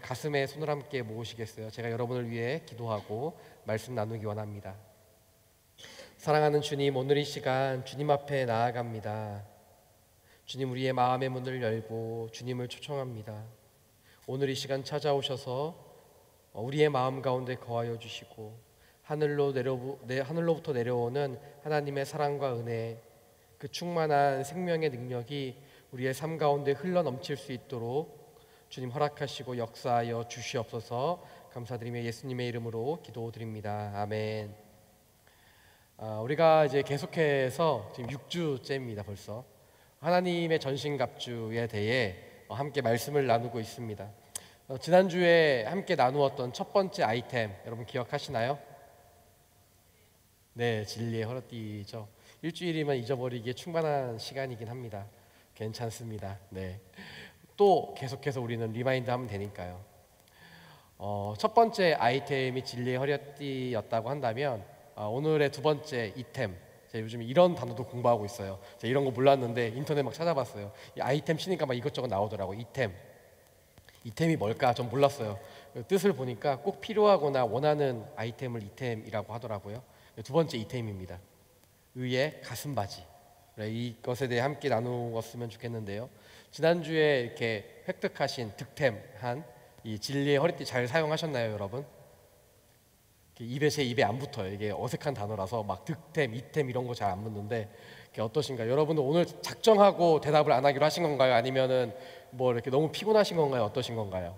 가슴에 손을 함께 모으시겠어요? 제가 여러분을 위해 기도하고 말씀 나누기 원합니다. 사랑하는 주님, 오늘 이 시간 주님 앞에 나아갑니다. 주님, 우리의 마음의 문을 열고 주님을 초청합니다. 오늘 이 시간 찾아오셔서 우리의 마음 가운데 거하여 주시고 하늘로부터 내려오는 하나님의 사랑과 은혜, 그 충만한 생명의 능력이 우리의 삶 가운데 흘러 넘칠 수 있도록 주님 허락하시고 역사하여 주시옵소서. 감사드리며 예수님의 이름으로 기도드립니다. 아멘. 우리가 이제 계속해서 지금 6주째입니다. 벌써 하나님의 전신갑주에 대해 함께 말씀을 나누고 있습니다. 지난주에 함께 나누었던 첫 번째 아이템 여러분 기억하시나요? 네, 진리의 허리띠죠. 일주일이면 잊어버리기에 충분한 시간이긴 합니다. 괜찮습니다. 네, 또 계속해서 우리는 리마인드 하면 되니까요. 첫 번째 아이템이 진리의 허리띠였다고 한다면 오늘의 두 번째 이템, 제가 요즘 이런 단어도 공부하고 있어요. 제가 이런 거 몰랐는데 인터넷 막 찾아봤어요. 이 아이템 치니까 막 이것저것 나오더라고요. 이템이 뭘까 전 몰랐어요. 뜻을 보니까 꼭 필요하거나 원하는 아이템을 이템이라고 하더라고요. 두 번째 이템입니다. 의의 가슴바지. 이것에 대해 함께 나누었으면 좋겠는데요. 지난주에 이렇게 획득하신 득템한 이 진리의 허리띠 잘 사용하셨나요, 여러분? 제 입에 안 붙어요. 이게 어색한 단어라서 막 득템, 이템 이런 거 잘 안 붙는데 어떠신가요? 여러분들 오늘 작정하고 대답을 안 하기로 하신 건가요? 아니면은 뭐 이렇게 너무 피곤하신 건가요? 어떠신 건가요?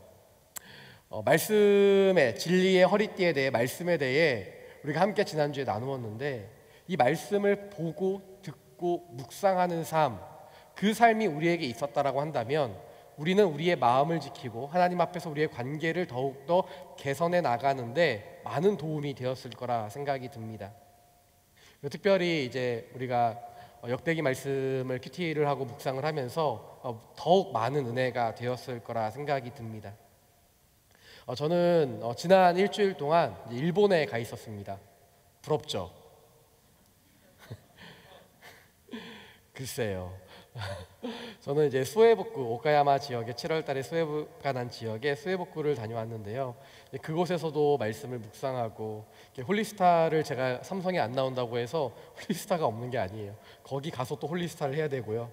말씀의 진리의 허리띠에 대해 말씀에 대해 우리가 함께 지난주에 나누었는데 이 말씀을 보고 듣고 묵상하는 삶, 그 삶이 우리에게 있었다라고 한다면 우리는 우리의 마음을 지키고 하나님 앞에서 우리의 관계를 더욱더 개선해 나가는데 많은 도움이 되었을 거라 생각이 듭니다. 특별히 이제 우리가 역대기 말씀을 큐티를 하고 묵상을 하면서 더욱 많은 은혜가 되었을 거라 생각이 듭니다. 저는 지난 일주일 동안 일본에 가 있었습니다. 부럽죠? 글쎄요. 저는 이제 수에복구, 오카야마 지역의 7월달에 수에부가 난 지역에 수에복구를 다녀왔는데요. 그곳에서도 말씀을 묵상하고 홀리스타를 제가 삼성에 안 나온다고 해서 홀리스타가 없는 게 아니에요. 거기 가서 또 홀리스타를 해야 되고요.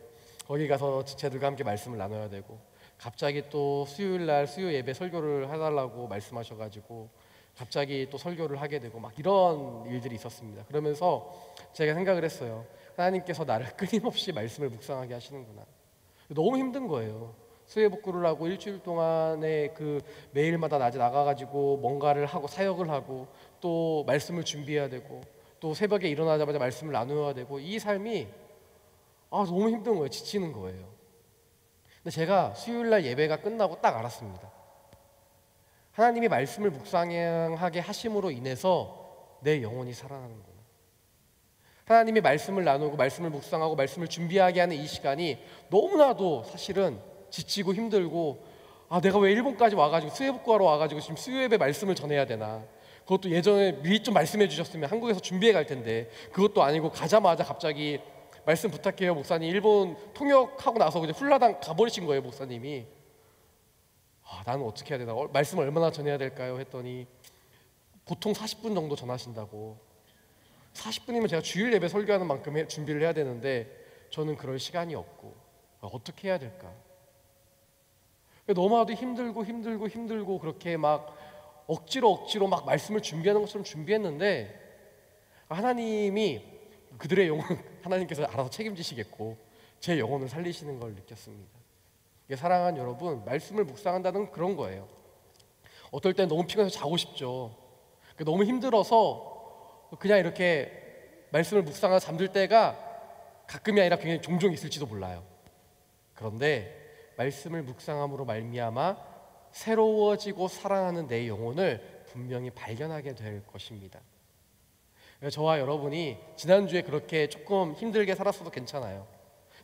거기 가서 지체들과 함께 말씀을 나눠야 되고 갑자기 또 수요일날 수요 예배 설교를 해달라고 말씀하셔가지고 갑자기 또 설교를 하게 되고 막 이런 일들이 있었습니다. 그러면서 제가 생각을 했어요. 하나님께서 나를 끊임없이 말씀을 묵상하게 하시는구나. 너무 힘든 거예요. 수혜복구를 하고 일주일 동안에 그 매일마다 낮에 나가가지고 뭔가를 하고 사역을 하고 또 말씀을 준비해야 되고 또 새벽에 일어나자마자 말씀을 나누어야 되고 이 삶이 너무 힘든 거예요. 지치는 거예요. 근데 제가 수요일날 예배가 끝나고 딱 알았습니다. 하나님이 말씀을 묵상하게 하심으로 인해서 내 영혼이 살아나는구나. 하나님이 말씀을 나누고 말씀을 묵상하고 말씀을 준비하게 하는 이 시간이 너무나도 사실은 지치고 힘들고 내가 왜 일본까지 와가지고 수혜복구하러 와가지고 지금 수요예배 말씀을 전해야 되나. 그것도 예전에 미리 좀 말씀해 주셨으면 한국에서 준비해 갈 텐데 그것도 아니고 가자마자 갑자기 말씀 부탁해요 목사님, 일본 통역하고 나서 그냥 훌라당 가버리신 거예요. 목사님이 나는 어떻게 해야 되나, 말씀을 얼마나 전해야 될까요 했더니 보통 40분 정도 전하신다고. 40분이면 제가 주일 예배 설교하는 만큼 준비를 해야 되는데 저는 그럴 시간이 없고 어떻게 해야 될까. 너무나도 힘들고 그렇게 막 억지로 막 말씀을 준비하는 것처럼 준비했는데 하나님이 그들의 영혼 하나님께서 알아서 책임지시겠고 제 영혼을 살리시는 걸 느꼈습니다. 사랑하는 여러분, 말씀을 묵상한다는 그런 거예요. 어떨 땐 너무 피곤해서 자고 싶죠. 너무 힘들어서 그냥 이렇게 말씀을 묵상하다 잠들 때가 가끔이 아니라 굉장히 종종 있을지도 몰라요. 그런데 말씀을 묵상함으로 말미암아 새로워지고 살아나는 내 영혼을 분명히 발견하게 될 것입니다. 저와 여러분이 지난주에 그렇게 조금 힘들게 살았어도 괜찮아요.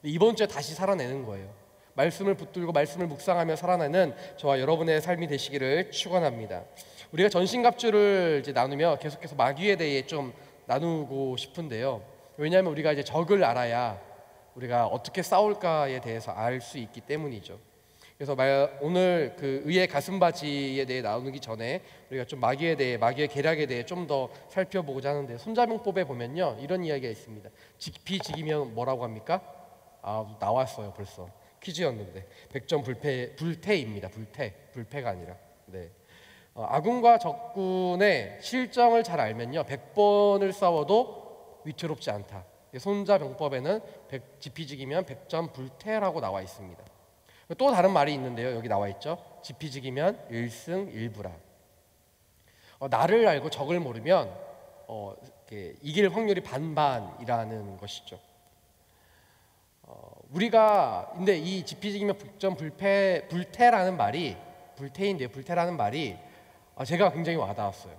이번 주에 다시 살아내는 거예요. 말씀을 붙들고 말씀을 묵상하며 살아내는 저와 여러분의 삶이 되시기를 축원합니다. 우리가 전신갑주를 이제 나누며 계속해서 마귀에 대해 좀 나누고 싶은데요. 왜냐하면 우리가 이제 적을 알아야 우리가 어떻게 싸울까에 대해서 알 수 있기 때문이죠. 그래서 오늘 그 의의 가슴바지에 대해 나누기 전에 우리가 좀 마귀에 대해, 마귀의 계략에 대해 좀 더 살펴보고자 하는데, 손자병법에 보면요 이런 이야기가 있습니다. 지피지기면 뭐라고 합니까? 나왔어요 벌써. 퀴즈였는데 백전 불태입니다. 불패가 아니라. 네. 아군과 적군의 실정을 잘 알면요 100번을 싸워도 위태롭지 않다. 손자병법에는 지피지기면 백전불태라고 나와 있습니다. 또 다른 말이 있는데요, 여기 나와 있죠. 지피지기면 일승일부라. 나를 알고 적을 모르면 이길 확률이 반반이라는 것이죠. 우리가 근데 이 지피지기면 불태라는 말이, 불태인데요, 불태라는 말이 제가 굉장히 와닿았어요.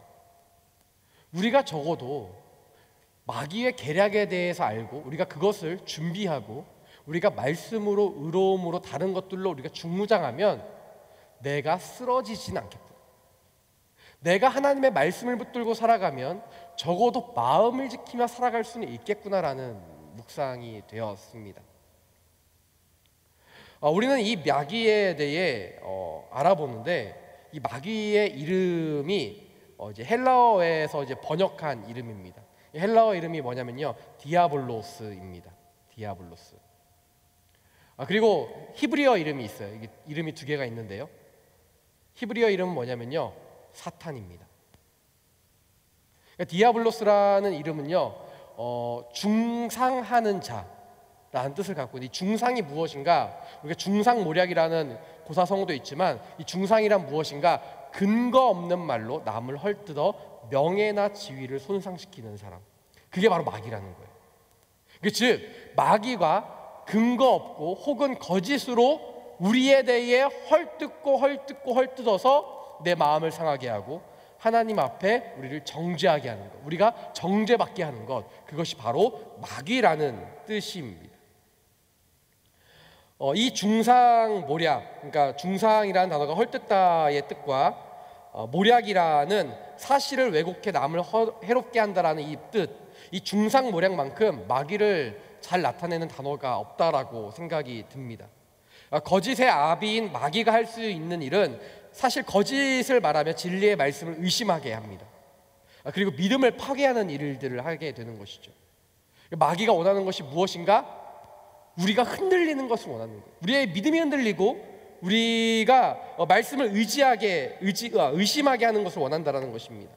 우리가 적어도 마귀의 계략에 대해서 알고 우리가 그것을 준비하고 우리가 말씀으로, 의로움으로, 다른 것들로 우리가 중무장하면 내가 쓰러지진 않겠구나. 내가 하나님의 말씀을 붙들고 살아가면 적어도 마음을 지키며 살아갈 수는 있겠구나라는 묵상이 되었습니다. 우리는 이 마귀에 대해 알아보는데, 이 마귀의 이름이 이제 헬라어에서 이제 번역한 이름입니다. 헬라어 이름이 뭐냐면요, 디아블로스입니다. 디아블로스. 그리고 히브리어 이름이 있어요. 이게 이름이 두 개가 있는데요, 히브리어 이름은 뭐냐면요, 사탄입니다. 그러니까 디아블로스라는 이름은요, 중상하는 자라는 뜻을 갖고 있는데, 이 중상이 무엇인가? 우리가 중상모략이라는 고사성어도 있지만, 이 중상이란 무엇인가? 근거 없는 말로 남을 헐뜯어 명예나 지위를 손상시키는 사람, 그게 바로 마귀라는 거예요. 즉 마귀가 근거 없고 혹은 거짓으로 우리에 대해 헐뜯어서 내 마음을 상하게 하고 하나님 앞에 우리를 정죄하게 하는 것, 우리가 정죄받게 하는 것, 그것이 바로 마귀라는 뜻입니다. 이 중상모략, 그러니까 중상이라는 단어가 헐뜯다의 뜻과 모략이라는 사실을 왜곡해 남을 해롭게 한다라는 이 뜻, 이 중상모략만큼 마귀를 잘 나타내는 단어가 없다라고 생각이 듭니다. 거짓의 아비인 마귀가 할 수 있는 일은 사실 거짓을 말하며 진리의 말씀을 의심하게 합니다. 그리고 믿음을 파괴하는 일들을 하게 되는 것이죠. 마귀가 원하는 것이 무엇인가? 우리가 흔들리는 것을 원하는 거예요. 우리의 믿음이 흔들리고 우리가 말씀을 의심하게 하는 것을 원한다는 것입니다.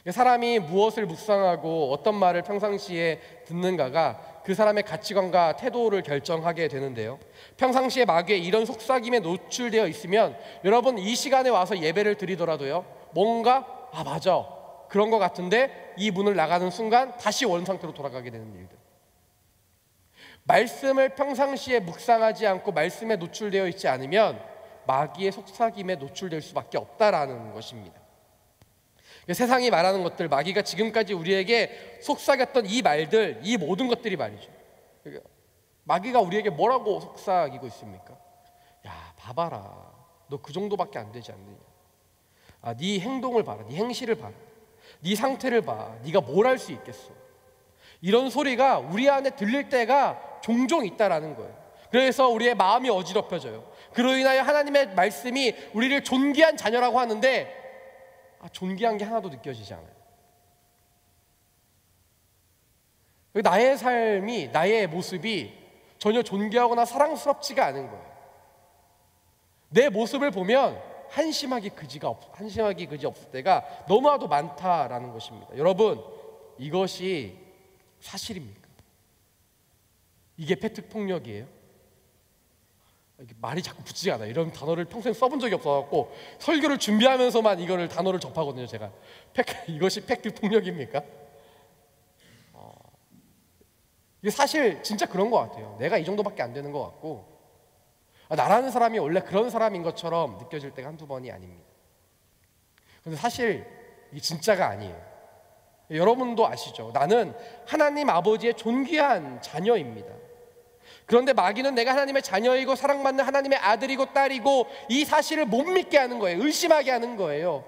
사람이 무엇을 묵상하고 어떤 말을 평상시에 듣는가가 그 사람의 가치관과 태도를 결정하게 되는데요, 평상시에 마귀의 이런 속삭임에 노출되어 있으면 여러분 이 시간에 와서 예배를 드리더라도요, 뭔가 맞아 그런 것 같은데 이 문을 나가는 순간 다시 원상태로 돌아가게 되는 일들. 말씀을 평상시에 묵상하지 않고 말씀에 노출되어 있지 않으면 마귀의 속삭임에 노출될 수밖에 없다라는 것입니다. 세상이 말하는 것들, 마귀가 지금까지 우리에게 속삭였던 이 말들, 이 모든 것들이 말이죠. 마귀가 우리에게 뭐라고 속삭이고 있습니까? 야, 봐봐라, 너 그 정도밖에 안 되지 않느냐. 네 행동을 봐라, 네 행실을 봐라, 네 상태를 봐, 네가 뭘 할 수 있겠어. 이런 소리가 우리 안에 들릴 때가 종종 있다라는 거예요. 그래서 우리의 마음이 어지럽혀져요. 그로 인하여 하나님의 말씀이 우리를 존귀한 자녀라고 하는데 존귀한 게 하나도 느껴지지 않아요. 나의 삶이, 나의 모습이 전혀 존귀하거나 사랑스럽지가 않은 거예요. 내 모습을 보면 한심하기 그지 없을 때가 너무나도 많다라는 것입니다. 여러분, 이것이 사실입니까? 이게 패트폭력이에요? 말이 자꾸 붙지 않아요. 이런 단어를 평생 써본 적이 없어갖고 설교를 준비하면서만 이거를 단어를 접하거든요. 제가 이것이 팩트폭력입니까? 이게 사실 진짜 그런 것 같아요. 내가 이 정도밖에 안 되는 것 같고 나라는 사람이 원래 그런 사람인 것처럼 느껴질 때가 한두 번이 아닙니다. 근데 사실 이게 진짜가 아니에요. 여러분도 아시죠? 나는 하나님 아버지의 존귀한 자녀입니다. 그런데 마귀는 내가 하나님의 자녀이고 사랑받는 하나님의 아들이고 딸이고 이 사실을 못 믿게 하는 거예요. 의심하게 하는 거예요.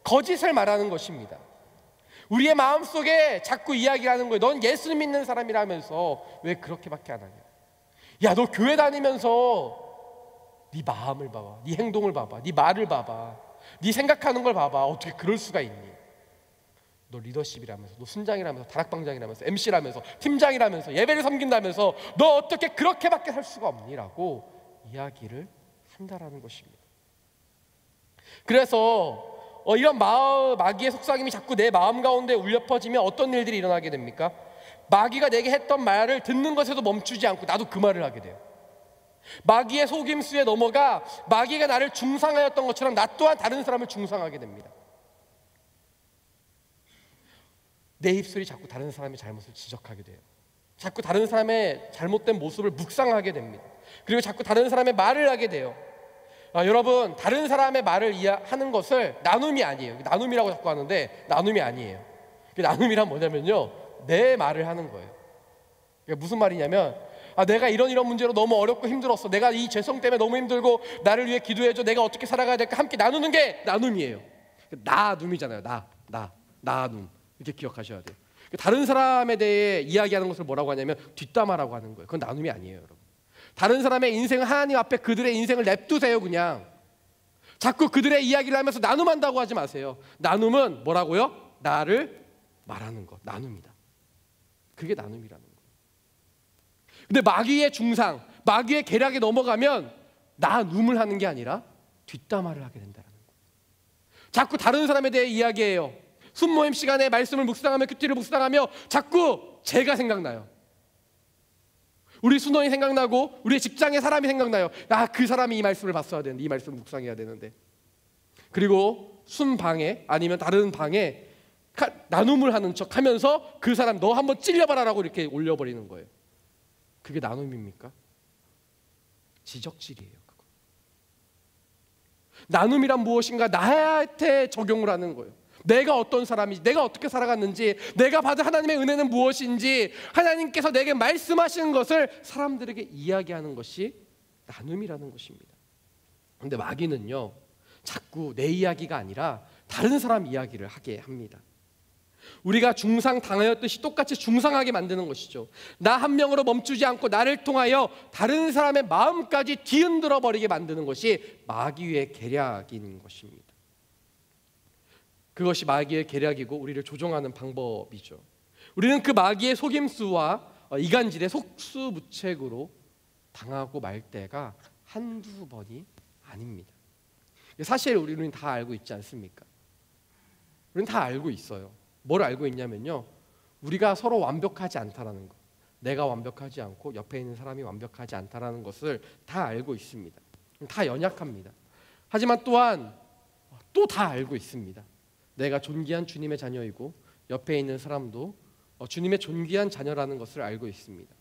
거짓을 말하는 것입니다. 우리의 마음속에 자꾸 이야기를 하는 거예요. 넌 예수 믿는 사람이라면서 왜 그렇게밖에 안 하냐. 야, 너 교회 다니면서 네 마음을 봐봐, 네 행동을 봐봐, 네 말을 봐봐, 네 생각하는 걸 봐봐. 어떻게 그럴 수가 있니? 너 리더십이라면서, 너 순장이라면서, 다락방장이라면서, MC라면서, 팀장이라면서, 예배를 섬긴다면서 너 어떻게 그렇게밖에 살 수가 없니? 라고 이야기를 한다라는 것입니다. 그래서 이런 마귀의 속삭임이 자꾸 내 마음 가운데 울려 퍼지면 어떤 일들이 일어나게 됩니까? 마귀가 내게 했던 말을 듣는 것에도 멈추지 않고 나도 그 말을 하게 돼요. 마귀의 속임수에 넘어가 마귀가 나를 중상하였던 것처럼 나 또한 다른 사람을 중상하게 됩니다. 내 입술이 자꾸 다른 사람의 잘못을 지적하게 돼요. 자꾸 다른 사람의 잘못된 모습을 묵상하게 됩니다. 그리고 자꾸 다른 사람의 말을 하게 돼요. 여러분, 다른 사람의 말을 하는 것을 나눔이 아니에요. 나눔이라고 자꾸 하는데 나눔이 아니에요. 나눔이란 뭐냐면요, 내 말을 하는 거예요. 그러니까 무슨 말이냐면, 내가 이런 문제로 너무 어렵고 힘들었어. 내가 이 죄성 때문에 너무 힘들고 나를 위해 기도해줘. 내가 어떻게 살아가야 될까 함께 나누는 게 나눔이에요. 나눔이잖아요. 나눔. 이렇게 기억하셔야 돼요. 다른 사람에 대해 이야기하는 것을 뭐라고 하냐면 뒷담화라고 하는 거예요. 그건 나눔이 아니에요, 여러분. 다른 사람의 인생을 하나님 앞에 그들의 인생을 냅두세요. 그냥 자꾸 그들의 이야기를 하면서 나눔한다고 하지 마세요. 나눔은 뭐라고요? 나를 말하는 것, 나눔이다. 그게 나눔이라는 거예요. 근데 마귀의 중상, 마귀의 계략에 넘어가면 나눔을 하는 게 아니라 뒷담화를 하게 된다는 거예요. 자꾸 다른 사람에 대해 이야기해요. 순모임 시간에 말씀을 묵상하며 큐티를 묵상하며 자꾸 제가 생각나요. 우리 순원이 생각나고 우리의 직장의 사람이 생각나요. 그 사람이 이 말씀을 봤어야 되는데, 이 말씀을 묵상해야 되는데. 그리고 순방에 아니면 다른 방에 나눔을 하는 척 하면서 그 사람 너 한번 찔려봐라라고 이렇게 올려버리는 거예요. 그게 나눔입니까? 지적질이에요. 그거. 나눔이란 무엇인가 나한테 적용을 하는 거예요. 내가 어떤 사람인지, 내가 어떻게 살아갔는지, 내가 받은 하나님의 은혜는 무엇인지, 하나님께서 내게 말씀하시는 것을 사람들에게 이야기하는 것이 나눔이라는 것입니다. 그런데 마귀는요, 자꾸 내 이야기가 아니라 다른 사람 이야기를 하게 합니다. 우리가 중상당하였듯이 똑같이 중상하게 만드는 것이죠. 나 한 명으로 멈추지 않고 나를 통하여 다른 사람의 마음까지 뒤흔들어 버리게 만드는 것이 마귀의 계략인 것입니다. 그것이 마귀의 계략이고 우리를 조종하는 방법이죠. 우리는 그 마귀의 속임수와 이간질의 속수무책으로 당하고 말 때가 한두 번이 아닙니다. 사실 우리는 다 알고 있지 않습니까? 우리는 다 알고 있어요. 뭘 알고 있냐면요, 우리가 서로 완벽하지 않다라는 것, 내가 완벽하지 않고 옆에 있는 사람이 완벽하지 않다라는 것을 다 알고 있습니다. 다 연약합니다. 하지만 또한 또 다 알고 있습니다. 내가 존귀한 주님의 자녀이고 옆에 있는 사람도 주님의 존귀한 자녀라는 것을 알고 있습니다.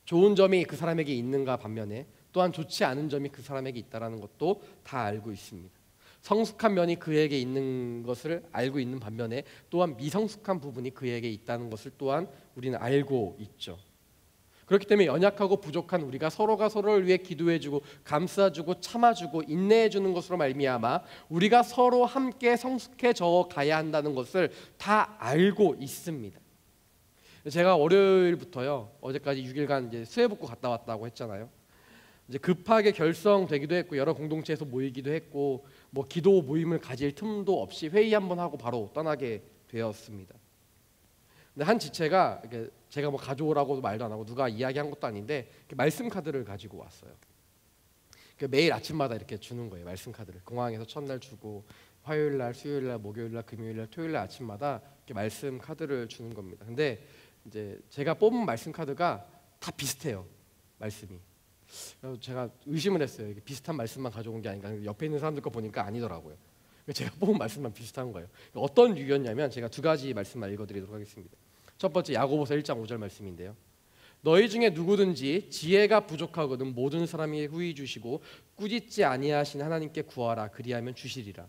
좋은 점이 그 사람에게 있는가 반면에 또한 좋지 않은 점이 그 사람에게 있다는 것도 다 알고 있습니다. 성숙한 면이 그에게 있는 것을 알고 있는 반면에 또한 미성숙한 부분이 그에게 있다는 것을 또한 우리는 알고 있죠. 그렇기 때문에 연약하고 부족한 우리가 서로가 서로를 위해 기도해주고 감싸주고 참아주고 인내해주는 것으로 말미암아 우리가 서로 함께 성숙해져 가야 한다는 것을 다 알고 있습니다. 제가 월요일부터요, 어제까지 6일간 이제 수해복구 갔다 왔다고 했잖아요. 이제 급하게 결성되기도 했고 여러 공동체에서 모이기도 했고 뭐 기도 모임을 가질 틈도 없이 회의 한번 하고 바로 떠나게 되었습니다. 근데 한 지체가 이렇게 제가 뭐 가져오라고도 말도 안 하고 누가 이야기한 것도 아닌데 말씀 카드를 가지고 왔어요. 매일 아침마다 이렇게 주는 거예요. 말씀 카드를 공항에서 첫날 주고 화요일 날, 수요일 날, 목요일 날, 금요일 날, 토요일 날 아침마다 이렇게 말씀 카드를 주는 겁니다. 근데 이제 제가 뽑은 말씀 카드가 다 비슷해요. 말씀이. 그래서 제가 의심을 했어요. 이게 비슷한 말씀만 가져온 게 아닌가. 옆에 있는 사람들 거 보니까 아니더라고요. 제가 뽑은 말씀만 비슷한 거예요. 어떤 류였냐면 제가 두 가지 말씀만 읽어드리도록 하겠습니다. 첫 번째 야고보서 1장 5절 말씀인데요. 너희 중에 누구든지 지혜가 부족하거든 모든 사람이 후히 주시고 꾸짖지 아니하신 하나님께 구하라 그리하면 주시리라.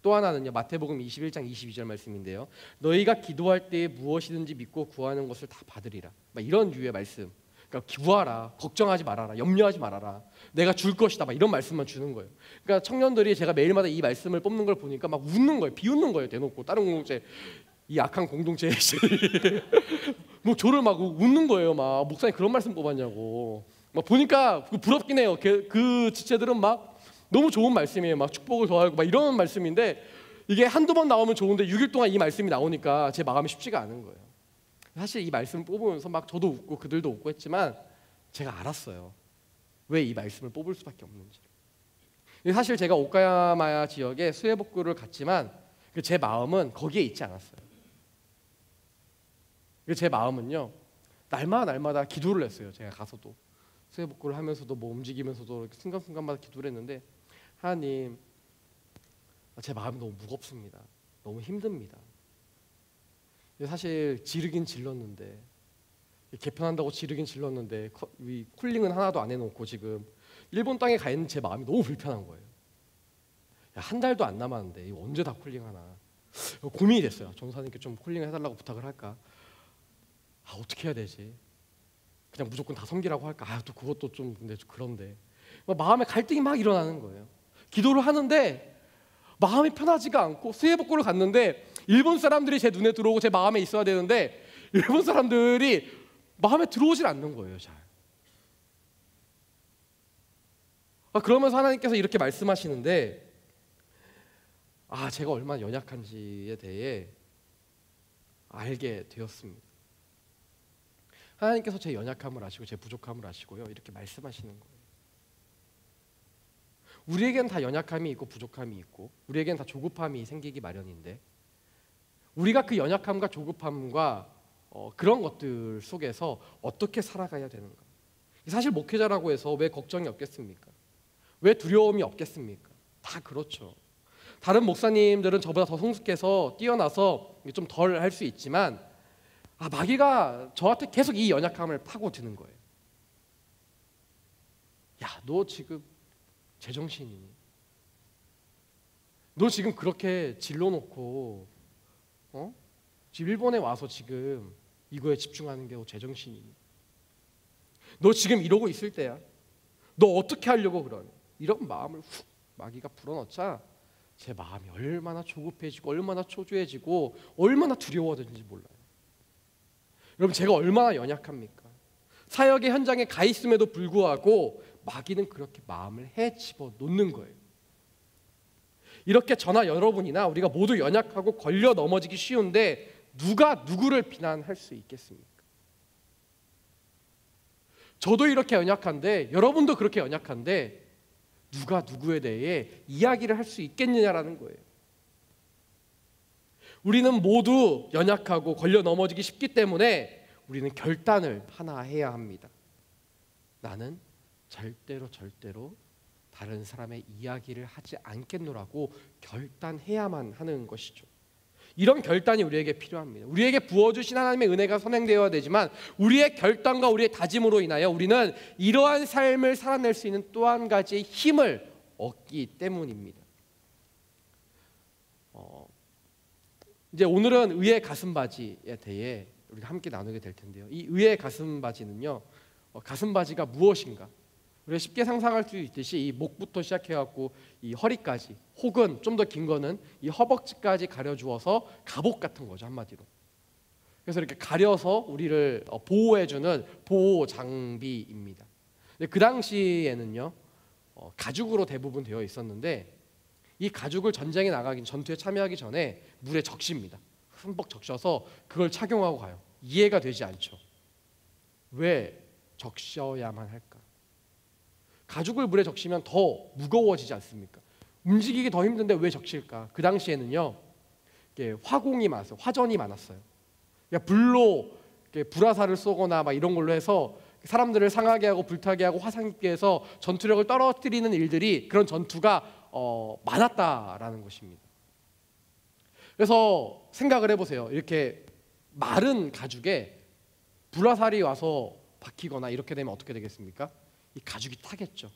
또 하나는요, 마태복음 21장 22절 말씀인데요. 너희가 기도할 때에 무엇이든지 믿고 구하는 것을 다 받으리라. 이런 류의 말씀. 그러니까 구하라, 걱정하지 말아라, 염려하지 말아라, 내가 줄 것이다, 이런 말씀만 주는 거예요. 그러니까 청년들이 제가 매일마다 이 말씀을 뽑는 걸 보니까 막 웃는 거예요. 비웃는 거예요. 대놓고 다른 공동체, 이 악한 공동체에 뭐 저를 막 웃는 거예요. 막 목사님 그런 말씀 뽑았냐고. 막 보니까 부럽긴 해요. 그 지체들은 막 너무 좋은 말씀이에요. 막 축복을 더하고 막 이런 말씀인데 이게 한두 번 나오면 좋은데 6일 동안 이 말씀이 나오니까 제 마음이 쉽지가 않은 거예요. 사실 이 말씀을 뽑으면서 막 저도 웃고 그들도 웃고 했지만 제가 알았어요. 왜 이 말씀을 뽑을 수밖에 없는지. 사실 제가 오카야마 지역에 수해복구를 갔지만 제 마음은 거기에 있지 않았어요. 제 마음은요, 날마다 기도를 했어요. 제가 가서도 수해복구를 하면서도 뭐 움직이면서도 이렇게 순간순간마다 기도를 했는데, 하나님, 제 마음이 너무 무겁습니다. 너무 힘듭니다. 사실 지르긴 질렀는데, 개편한다고 지르긴 질렀는데 쿨링은 하나도 안 해놓고 지금 일본 땅에 가 있는 제 마음이 너무 불편한 거예요. 한 달도 안 남았는데 이거 언제 다 쿨링하나 고민이 됐어요. 전사님께 좀 쿨링 해달라고 부탁을 할까? 어떻게 해야 되지? 그냥 무조건 다 섬기라고 할까? 또 그것도 좀 근데 그런데 마음에 갈등이 막 일어나는 거예요. 기도를 하는데 마음이 편하지가 않고 수해복구를 갔는데 일본 사람들이 제 눈에 들어오고 제 마음에 있어야 되는데 일본 사람들이 마음에 들어오질 않는 거예요. 잘. 그러면서 하나님께서 이렇게 말씀하시는데 제가 얼마나 연약한지에 대해 알게 되었습니다. 하나님께서 제 연약함을 아시고 제 부족함을 아시고요, 이렇게 말씀하시는 거예요. 우리에겐 다 연약함이 있고 부족함이 있고 우리에겐 다 조급함이 생기기 마련인데 우리가 그 연약함과 조급함과 그런 것들 속에서 어떻게 살아가야 되는가? 사실 목회자라고 해서 왜 걱정이 없겠습니까? 왜 두려움이 없겠습니까? 다 그렇죠. 다른 목사님들은 저보다 더 성숙해서 뛰어나서 좀 덜 할 수 있지만 마귀가 저한테 계속 이 연약함을 파고드는 거예요. 야, 너 지금 제정신이니? 너 지금 그렇게 질러놓고 지금 일본에 와서 지금 이거에 집중하는 게 너 제정신이니? 너 지금 이러고 있을 때야? 너 어떻게 하려고 그러니? 이런 마음을 훅 마귀가 불어넣자 제 마음이 얼마나 조급해지고 얼마나 초조해지고 얼마나 두려워졌는지 몰라요. 여러분, 제가 얼마나 연약합니까? 사역의 현장에 가 있음에도 불구하고 마귀는 그렇게 마음을 헤집어 놓는 거예요. 이렇게 저나 여러분이나 우리가 모두 연약하고 걸려 넘어지기 쉬운데 누가 누구를 비난할 수 있겠습니까? 저도 이렇게 연약한데 여러분도 그렇게 연약한데 누가 누구에 대해 이야기를 할 수 있겠느냐라는 거예요. 우리는 모두 연약하고 걸려 넘어지기 쉽기 때문에 우리는 결단을 하나 해야 합니다. 나는 절대로 다른 사람의 이야기를 하지 않겠노라고 결단해야만 하는 것이죠. 이런 결단이 우리에게 필요합니다. 우리에게 부어주신 하나님의 은혜가 선행되어야 되지만 우리의 결단과 우리의 다짐으로 인하여 우리는 이러한 삶을 살아낼 수 있는 또 한 가지의 힘을 얻기 때문입니다. 이제 오늘은 의의 가슴바지에 대해 우리가 함께 나누게 될 텐데요. 이 의의 가슴바지는요, 가슴바지가 무엇인가? 우리가 쉽게 상상할 수 있듯이 이 목부터 시작해갖고 이 허리까지, 혹은 좀 더 긴 거는 이 허벅지까지 가려주어서 갑옷 같은 거죠, 한마디로. 그래서 이렇게 가려서 우리를 보호해주는 보호 장비입니다. 근데 그 당시에는요, 가죽으로 대부분 되어 있었는데 이 가죽을 전쟁에 나가기, 전투에 참여하기 전에 물에 적십니다. 흠뻑 적셔서 그걸 착용하고 가요. 이해가 되지 않죠. 왜 적셔야만 할까? 가죽을 물에 적시면 더 무거워지지 않습니까? 움직이기 더 힘든데 왜 적실까? 그 당시에는요, 화공이 많았어요. 화전이 많았어요. 그러니까 불로 불화살을 쏘거나 막 이런 걸로 해서 사람들을 상하게 하고 불타게 하고 화상 입게 해서 전투력을 떨어뜨리는 일들이, 그런 전투가 많았다라는 것입니다. 그래서 생각을 해보세요. 이렇게 마른 가죽에 불화살이 와서 박히거나 이렇게 되면 어떻게 되겠습니까? 이 가죽이 타겠죠.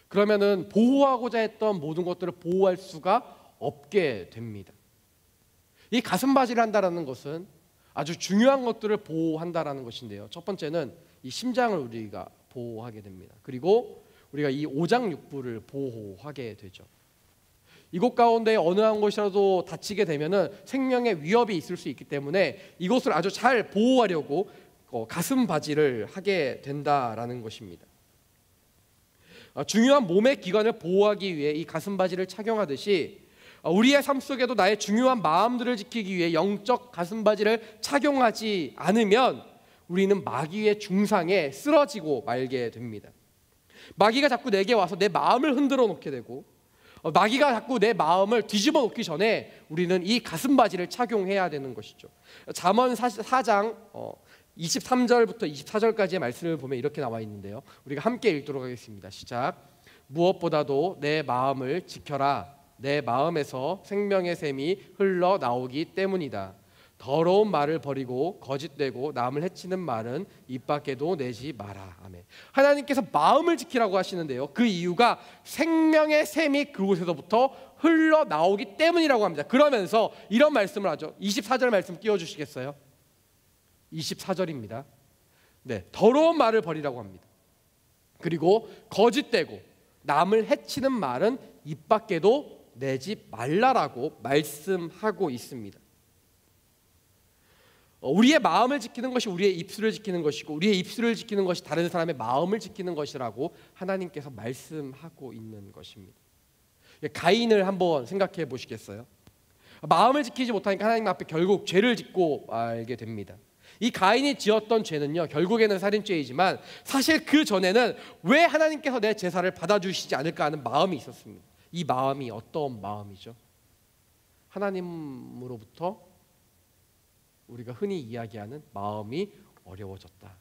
그러면은 보호하고자 했던 모든 것들을 보호할 수가 없게 됩니다. 이 가슴바지를 한다라는 것은 아주 중요한 것들을 보호한다라는 것인데요. 첫 번째는 이 심장을 우리가 보호하게 됩니다. 그리고 우리가 이 오장육부를 보호하게 되죠. 이곳 가운데 어느 한 곳이라도 다치게 되면은 생명의 위협이 있을 수 있기 때문에 이곳을 아주 잘 보호하려고 가슴 바지를 하게 된다라는 것입니다. 중요한 몸의 기관을 보호하기 위해 이 가슴 바지를 착용하듯이 우리의 삶 속에도 나의 중요한 마음들을 지키기 위해 영적 가슴 바지를 착용하지 않으면 우리는 마귀의 중상에 쓰러지고 말게 됩니다. 마귀가 자꾸 내게 와서 내 마음을 흔들어 놓게 되고, 마귀가 자꾸 내 마음을 뒤집어 놓기 전에 우리는 이 가슴 바지를 착용해야 되는 것이죠. 잠언 4장 23절부터 24절까지의 말씀을 보면 이렇게 나와 있는데요, 우리가 함께 읽도록 하겠습니다. 시작. 무엇보다도 내 마음을 지켜라. 내 마음에서 생명의 샘이 흘러나오기 때문이다. 더러운 말을 버리고 거짓되고 남을 해치는 말은 입 밖에도 내지 마라. 아멘. 하나님께서 마음을 지키라고 하시는데요, 그 이유가 생명의 샘이 그곳에서부터 흘러나오기 때문이라고 합니다. 그러면서 이런 말씀을 하죠. 24절 말씀 띄워주시겠어요? 24절입니다. 네, 더러운 말을 버리라고 합니다. 그리고 거짓되고 남을 해치는 말은 입 밖에도 내지 말라라고 말씀하고 있습니다. 우리의 마음을 지키는 것이 우리의 입술을 지키는 것이고, 우리의 입술을 지키는 것이 다른 사람의 마음을 지키는 것이라고 하나님께서 말씀하고 있는 것입니다. 가인을 한번 생각해 보시겠어요? 마음을 지키지 못하니까 하나님 앞에 결국 죄를 짓고 말게 됩니다. 이 가인이 지었던 죄는요, 결국에는 살인죄이지만 사실 그 전에는 왜 하나님께서 내 제사를 받아주시지 않을까 하는 마음이 있었습니다. 이 마음이 어떤 마음이죠? 하나님으로부터 우리가 흔히 이야기하는 마음이 어려워졌다.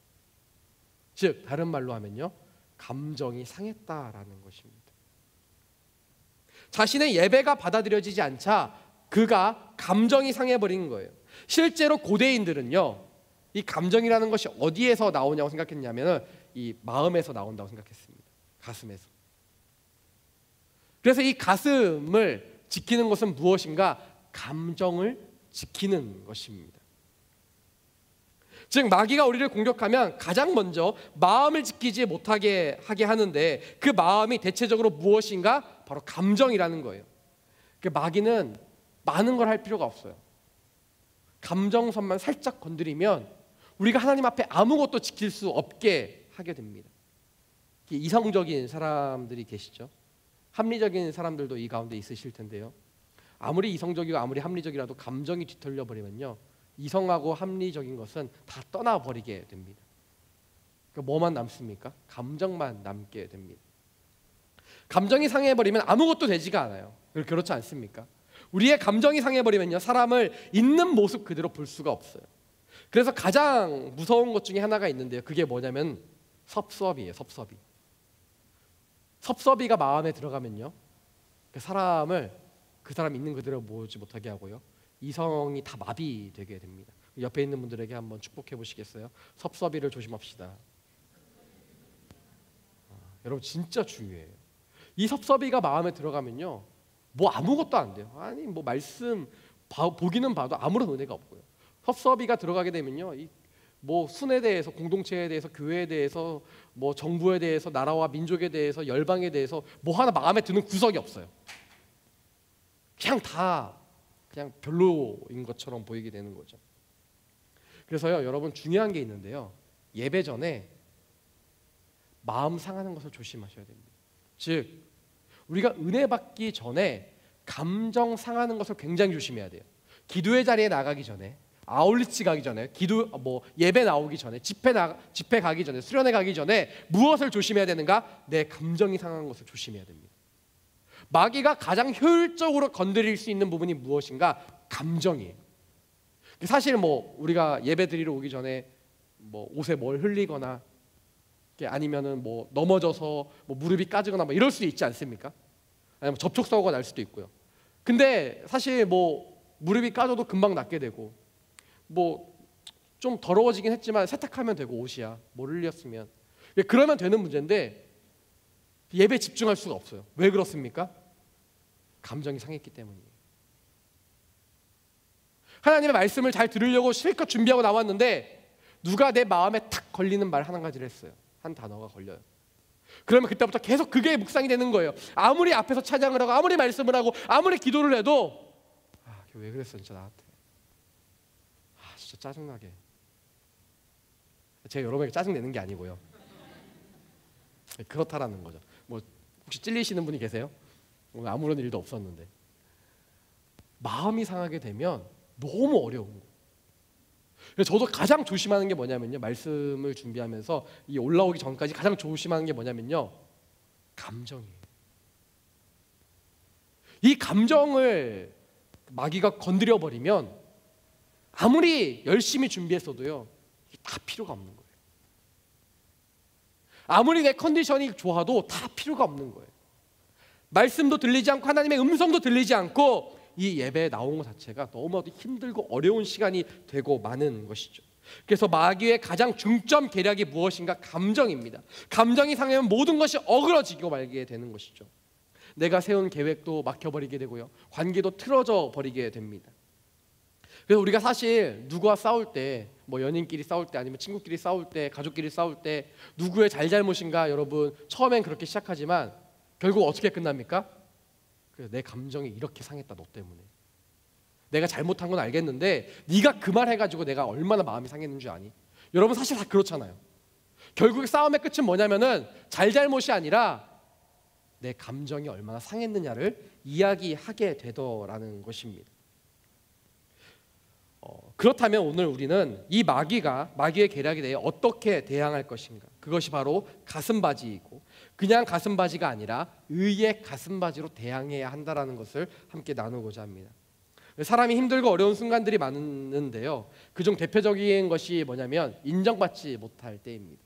즉 다른 말로 하면요, 감정이 상했다라는 것입니다. 자신의 예배가 받아들여지지 않자 그가 감정이 상해버린 거예요. 실제로 고대인들은요, 이 감정이라는 것이 어디에서 나오냐고 생각했냐면 이 마음에서 나온다고 생각했습니다. 가슴에서. 그래서 이 가슴을 지키는 것은 무엇인가? 감정을 지키는 것입니다. 즉 마귀가 우리를 공격하면 가장 먼저 마음을 지키지 못하게 하게 하는데, 그 마음이 대체적으로 무엇인가? 바로 감정이라는 거예요. 마귀는 많은 걸 할 필요가 없어요. 감정선만 살짝 건드리면 우리가 하나님 앞에 아무것도 지킬 수 없게 하게 됩니다. 이성적인 사람들이 계시죠. 합리적인 사람들도 이 가운데 있으실 텐데요, 아무리 이성적이고 아무리 합리적이라도 감정이 뒤틀려 버리면요, 이성하고 합리적인 것은 다 떠나버리게 됩니다. 그러니까 뭐만 남습니까? 감정만 남게 됩니다. 감정이 상해버리면 아무것도 되지가 않아요. 그렇지 않습니까? 우리의 감정이 상해버리면요, 사람을 있는 모습 그대로 볼 수가 없어요. 그래서 가장 무서운 것 중에 하나가 있는데요, 그게 뭐냐면 섭섭이에요. 섭섭이. 섭섭이가 마음에 들어가면요, 그 사람을 그 사람 있는 그대로 보지 못하게 하고요, 이성이 다 마비되게 됩니다. 옆에 있는 분들에게 한번 축복해 보시겠어요? 섭섭이를 조심합시다. 여러분 진짜 중요해요. 이 섭섭이가 마음에 들어가면요, 뭐 아무것도 안 돼요. 아니 뭐 말씀 보기는 봐도 아무런 은혜가 없고요. 섭섭이가 들어가게 되면요, 뭐 순에 대해서, 공동체에 대해서, 교회에 대해서, 뭐 정부에 대해서, 나라와 민족에 대해서, 열방에 대해서 뭐 하나 마음에 드는 구석이 없어요. 그냥 별로인 것처럼 보이게 되는 거죠. 그래서요, 여러분 중요한 게 있는데요, 예배 전에 마음 상하는 것을 조심하셔야 됩니다. 즉 우리가 은혜 받기 전에 감정 상하는 것을 굉장히 조심해야 돼요. 기도의 자리에 나가기 전에, 아울리치 가기 전에, 예배 나오기 전에, 집회 가기 전에, 수련회 가기 전에 무엇을 조심해야 되는가? 내 감정이 상한 것을 조심해야 됩니다. 마귀가 가장 효율적으로 건드릴 수 있는 부분이 무엇인가? 감정이에요. 사실 우리가 예배 드리러 오기 전에 옷에 뭘 흘리거나 아니면은 넘어져서 무릎이 까지거나 이럴 수도 있지 않습니까? 아니면 접촉사고가 날 수도 있고요. 근데 사실 무릎이 까져도 금방 낫게 되고, 좀 더러워지긴 했지만 세탁하면 되고, 옷이야 뭘 흘렸으면 그러면 되는 문제인데 예배에 집중할 수가 없어요. 왜 그렇습니까? 감정이 상했기 때문이에요. 하나님의 말씀을 잘 들으려고 실컷 준비하고 나왔는데 누가 내 마음에 탁 걸리는 말 한 가지를 했어요. 한 단어가 걸려요. 그러면 그때부터 계속 그게 묵상이 되는 거예요. 아무리 앞에서 찬양을 하고 아무리 말씀을 하고 아무리 기도를 해도 왜 그랬어 진짜 나한테. 진짜 짜증나게. 제가 여러분에게 짜증 내는 게 아니고요. 그렇다라는 거죠. 뭐 혹시 찔리시는 분이 계세요? 오늘 아무런 일도 없었는데. 마음이 상하게 되면 너무 어려운 거예요. 그래서 저도 가장 조심하는 게 뭐냐면요, 말씀을 준비하면서 이 올라오기 전까지 가장 조심하는 게 뭐냐면요, 감정이에요. 이 감정을 마귀가 건드려 버리면 아무리 열심히 준비했어도요, 이게 다 필요가 없는 거예요. 아무리 내 컨디션이 좋아도 다 필요가 없는 거예요. 말씀도 들리지 않고 하나님의 음성도 들리지 않고 이 예배에 나온 것 자체가 너무나도 힘들고 어려운 시간이 되고 마는 것이죠. 그래서 마귀의 가장 중점 계략이 무엇인가? 감정입니다. 감정이 상하면 모든 것이 어그러지고 말게 되는 것이죠. 내가 세운 계획도 막혀버리게 되고요, 관계도 틀어져 버리게 됩니다. 그래서 우리가 사실 누구와 싸울 때, 뭐 연인끼리 싸울 때, 아니면 친구끼리 싸울 때, 가족끼리 싸울 때 누구의 잘잘못인가, 여러분 처음엔 그렇게 시작하지만 결국 어떻게 끝납니까? 그래서 내 감정이 이렇게 상했다, 너 때문에. 내가 잘못한 건 알겠는데 네가 그 말 해가지고 내가 얼마나 마음이 상했는 줄 아니? 여러분 사실 다 그렇잖아요. 결국에 싸움의 끝은 뭐냐면은 잘잘못이 아니라 내 감정이 얼마나 상했느냐를 이야기하게 되더라는 것입니다. 그렇다면 오늘 우리는 이 마귀의 계략에 대해 어떻게 대항할 것인가? 그것이 바로 가슴바지이고, 그냥 가슴바지가 아니라 의의 가슴바지로 대항해야 한다는 것을 함께 나누고자 합니다. 사람이 힘들고 어려운 순간들이 많은데요, 그중 대표적인 것이 뭐냐면 인정받지 못할 때입니다.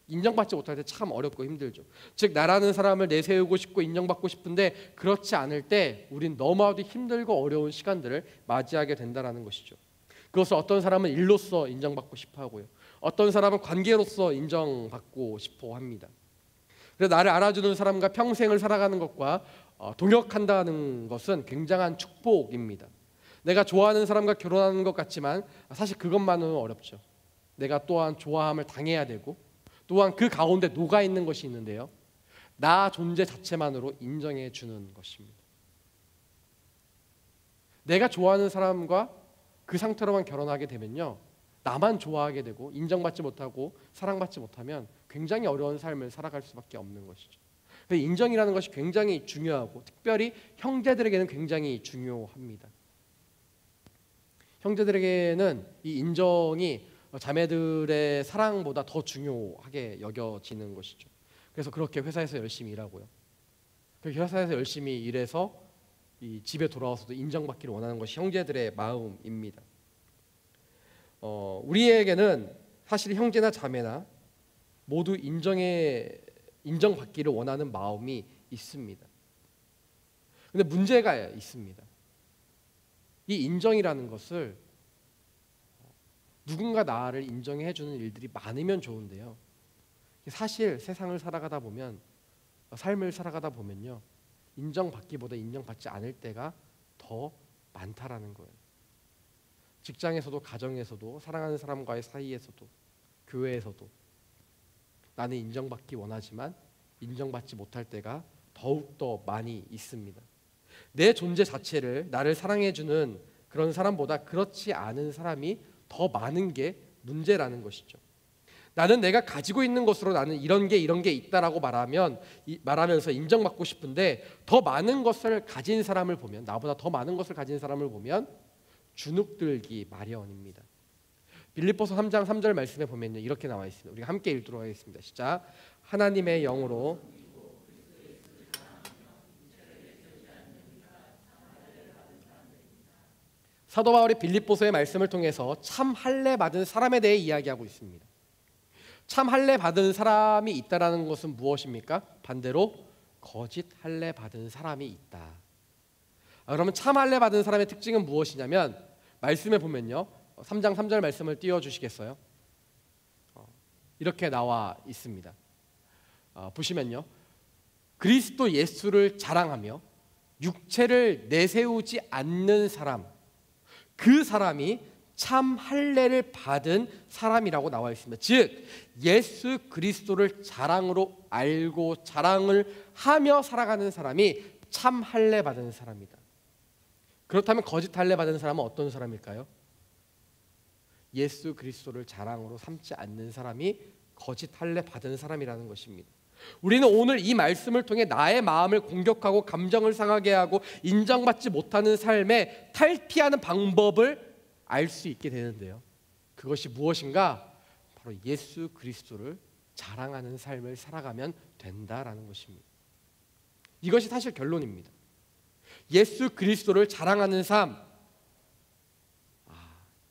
인정받지 못할 때 참 어렵고 힘들죠. 즉, 나라는 사람을 내세우고 싶고 인정받고 싶은데 그렇지 않을 때 우린 너무나도 힘들고 어려운 시간들을 맞이하게 된다는 것이죠. 그것을 어떤 사람은 일로서 인정받고 싶어 하고요, 어떤 사람은 관계로서 인정받고 싶어 합니다. 그래서 나를 알아주는 사람과 평생을 살아가는 것과 동역한다는 것은 굉장한 축복입니다. 내가 좋아하는 사람과 결혼하는 것 같지만 사실 그것만은 어렵죠. 내가 또한 좋아함을 당해야 되고, 또한 그 가운데 녹아 있는 것이 있는데요, 나 존재 자체만으로 인정해 주는 것입니다. 내가 좋아하는 사람과 그 상태로만 결혼하게 되면요, 나만 좋아하게 되고 인정받지 못하고 사랑받지 못하면 굉장히 어려운 삶을 살아갈 수밖에 없는 것이죠. 인정이라는 것이 굉장히 중요하고, 특별히 형제들에게는 굉장히 중요합니다. 형제들에게는 이 인정이 자매들의 사랑보다 더 중요하게 여겨지는 것이죠. 그래서 그렇게 회사에서 열심히 일하고요, 그렇게 회사에서 열심히 일해서 이 집에 돌아와서도 인정받기를 원하는 것이 형제들의 마음입니다. 우리에게는 사실 형제나 자매나 모두 인정받기를 원하는 마음이 있습니다. 근데 문제가 있습니다. 이 인정이라는 것을 누군가 나를 인정해 주는 일들이 많으면 좋은데요, 사실 세상을 살아가다 보면, 삶을 살아가다 보면요, 인정받기보다 인정받지 않을 때가 더 많다라는 거예요. 직장에서도, 가정에서도, 사랑하는 사람과의 사이에서도, 교회에서도 나는 인정받기 원하지만 인정받지 못할 때가 더욱더 많이 있습니다. 내 존재 자체를, 나를 사랑해주는 그런 사람보다 그렇지 않은 사람이 더 많은 게 문제라는 것이죠. 나는 내가 가지고 있는 것으로 나는 이런 게 있다라고 말하면서 인정받고 싶은데, 더 많은 것을 가진 사람을 보면, 나보다 더 많은 것을 가진 사람을 보면 주눅들기 마련입니다. 빌립보서 3장 3절 말씀에 보면요, 이렇게 나와 있습니다. 우리가 함께 읽도록 하겠습니다. 시작. 하나님의 영으로 사도 바울이 빌립보서의 말씀을 통해서 참 할례 받은 사람에 대해 이야기하고 있습니다. 참 할례 받은 사람이 있다라는 것은 무엇입니까? 반대로 거짓 할례 받은 사람이 있다. 그러면 참 할례 받은 사람의 특징은 무엇이냐면, 말씀에 보면요, 3장 3절 말씀을 띄워주시겠어요? 이렇게 나와 있습니다. 보시면요, 그리스도 예수를 자랑하며 육체를 내세우지 않는 사람, 그 사람이 참 할례를 받은 사람이라고 나와 있습니다. 즉, 예수 그리스도를 자랑으로 알고 자랑을 하며 살아가는 사람이 참 할례 받은 사람이다. 그렇다면 거짓 할례 받은 사람은 어떤 사람일까요? 예수 그리스도를 자랑으로 삼지 않는 사람이 거짓 할례 받은 사람이라는 것입니다. 우리는 오늘 이 말씀을 통해 나의 마음을 공격하고 감정을 상하게 하고 인정받지 못하는 삶에 탈피하는 방법을 알 수 있게 되는데요. 그것이 무엇인가? 바로 예수 그리스도를 자랑하는 삶을 살아가면 된다라는 것입니다. 이것이 사실 결론입니다. 예수 그리스도를 자랑하는 삶,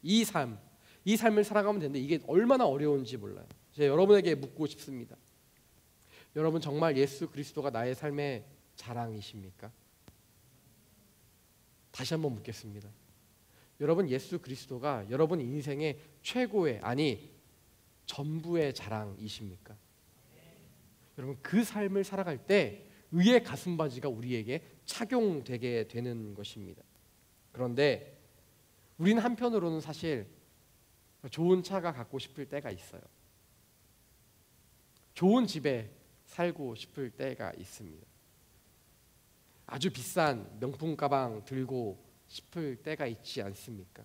이 삶을 살아가면 되는데 이게 얼마나 어려운지 몰라요. 제가 여러분에게 묻고 싶습니다. 여러분 정말 예수 그리스도가 나의 삶의 자랑이십니까? 다시 한번 묻겠습니다. 여러분 예수 그리스도가 여러분 인생의 최고의, 아니 전부의 자랑이십니까? 여러분 그 삶을 살아갈 때 의의 가슴바지가 우리에게 착용되게 되는 것입니다. 그런데 우리는 한편으로는 사실 좋은 차가 갖고 싶을 때가 있어요. 좋은 집에 살고 싶을 때가 있습니다. 아주 비싼 명품 가방 들고 싶을 때가 있지 않습니까?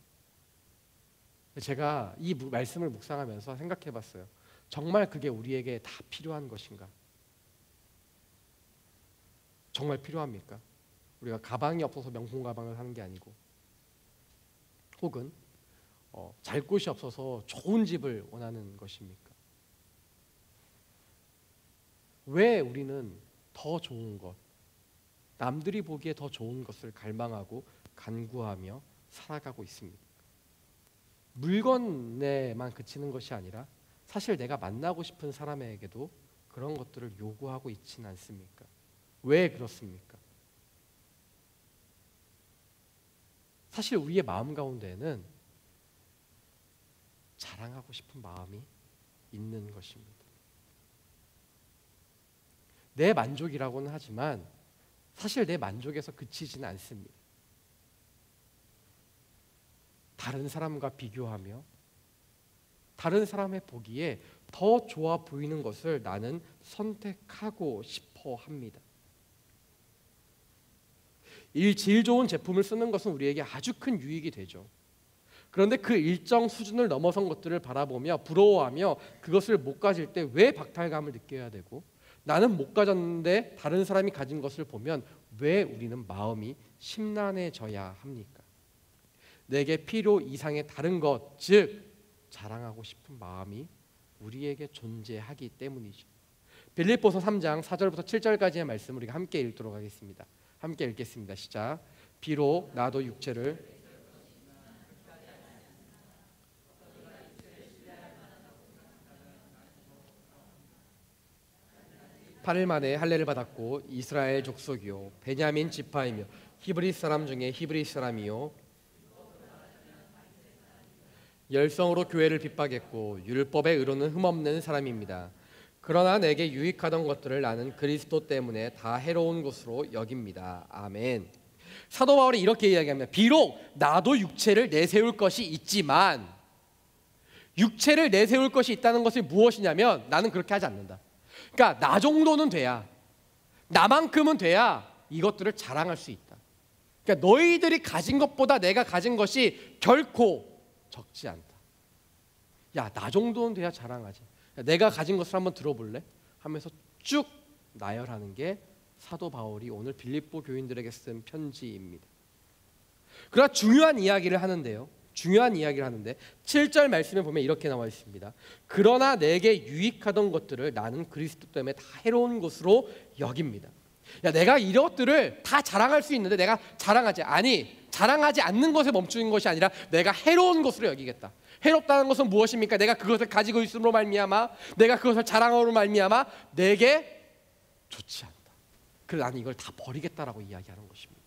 제가 이 말씀을 묵상하면서 생각해 봤어요. 정말 그게 우리에게 다 필요한 것인가? 정말 필요합니까? 우리가 가방이 없어서 명품 가방을 사는 게 아니고, 혹은 잘 곳이 없어서 좋은 집을 원하는 것입니까? 왜 우리는 더 좋은 것, 남들이 보기에 더 좋은 것을 갈망하고 간구하며 살아가고 있습니다? 물건에만 그치는 것이 아니라 사실 내가 만나고 싶은 사람에게도 그런 것들을 요구하고 있지는 않습니까? 왜 그렇습니까? 사실 우리의 마음 가운데에는 자랑하고 싶은 마음이 있는 것입니다. 내 만족이라고는 하지만 사실 내 만족에서 그치지는 않습니다. 다른 사람과 비교하며 다른 사람의 보기에 더 좋아 보이는 것을 나는 선택하고 싶어 합니다. 질 좋은 제품을 쓰는 것은 우리에게 아주 큰 유익이 되죠. 그런데 그 일정 수준을 넘어선 것들을 바라보며 부러워하며 그것을 못 가질 때 왜 박탈감을 느껴야 되고, 나는 못 가졌는데 다른 사람이 가진 것을 보면 왜 우리는 마음이 심란해져야 합니까? 내게 필요 이상의 다른 것, 즉 자랑하고 싶은 마음이 우리에게 존재하기 때문이죠. 빌립보서 3장 4절부터 7절까지의 말씀을 우리가 함께 읽도록 하겠습니다. 함께 읽겠습니다. 시작. 비록 나도 육체를 8일 만에 할례를 받았고 이스라엘 족속이요 베냐민 지파이며 히브리 사람 중에 히브리 사람이요 열성으로 교회를 핍박했고 율법의 의로는 흠없는 사람입니다. 그러나 내게 유익하던 것들을 나는 그리스도 때문에 다 해로운 것으로 여깁니다. 아멘. 사도 바울이 이렇게 이야기합니다. 비록 나도 육체를 내세울 것이 있지만, 육체를 내세울 것이 있다는 것이 무엇이냐면 나는 그렇게 하지 않는다. 그러니까 나 정도는 돼야, 나만큼은 돼야 이것들을 자랑할 수 있다. 그러니까 너희들이 가진 것보다 내가 가진 것이 결코 적지 않다. 야, 나 정도는 돼야 자랑하지. 야, 내가 가진 것을 한번 들어볼래? 하면서 쭉 나열하는 게 사도 바울이 오늘 빌립보 교인들에게 쓴 편지입니다. 그러나 중요한 이야기를 하는데 7절 말씀에 보면 이렇게 나와 있습니다. 그러나 내게 유익하던 것들을 나는 그리스도 때문에 다 해로운 것으로 여깁니다. 야, 내가 이것들을 다 자랑할 수 있는데 내가 자랑하지 않는 것에 멈추는 것이 아니라 내가 해로운 것으로 여기겠다. 해롭다는 것은 무엇입니까? 내가 그것을 가지고 있음으로 말미암아, 내가 그것을 자랑함으로 말미암아 내게 좋지 않다. 그래서 나는 이걸 다 버리겠다라고 이야기하는 것입니다.